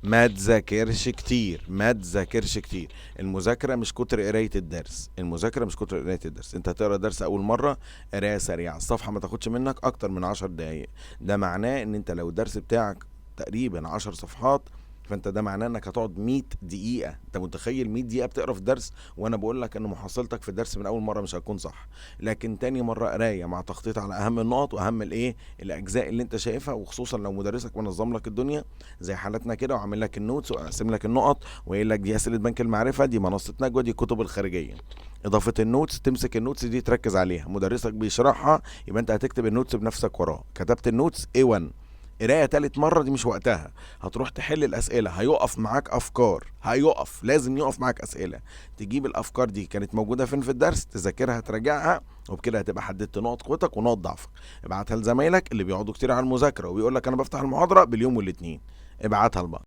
ما تذاكرش كتير، ما تذاكرش كتير. المذاكرة مش كتر قراية الدرس، المذاكرة مش كتر قراية الدرس. انت هتقرا درس اول مرة، قراية سريعة، الصفحة ما تاخدش منك اكتر من 10 دقايق. ده معناه ان انت لو الدرس بتاعك تقريبا 10 صفحات، فانت ده معناه انك هتقعد 100 دقيقة. انت متخيل 100 دقيقة بتقرا في الدرس؟ وانا بقول لك ان محصلتك في الدرس من اول مرة مش هتكون صح، لكن تاني مرة قراية مع تخطيط على اهم النقط واهم الايه الاجزاء اللي انت شايفها، وخصوصا لو مدرسك منظم لك الدنيا زي حالتنا كده، وعامل لك النوتس وقاسم لك النقط وقايل لك دي اسئله بنك المعرفه، دي منصه نجوى، دي الكتب الخارجيه. اضافه النوتس، تمسك النوتس دي تركز عليها، مدرسك بيشرحها يبقى انت هتكتب النوتس بنفسك وراه. كتبت النوتس A1، قرايه تالت مره دي مش وقتها، هتروح تحل الاسئله، هيقف معاك افكار، هيقف، لازم يقف معاك اسئله، تجيب الافكار دي كانت موجوده فين في الدرس، تذاكرها، تراجعها، وبكده هتبقى حددت نقط قوتك ونقط ضعفك. ابعتها لزمايلك اللي بيقعدوا كتير على المذاكره وبيقول لك انا بفتح المحاضره باليوم والاتنين، ابعتها لبعض.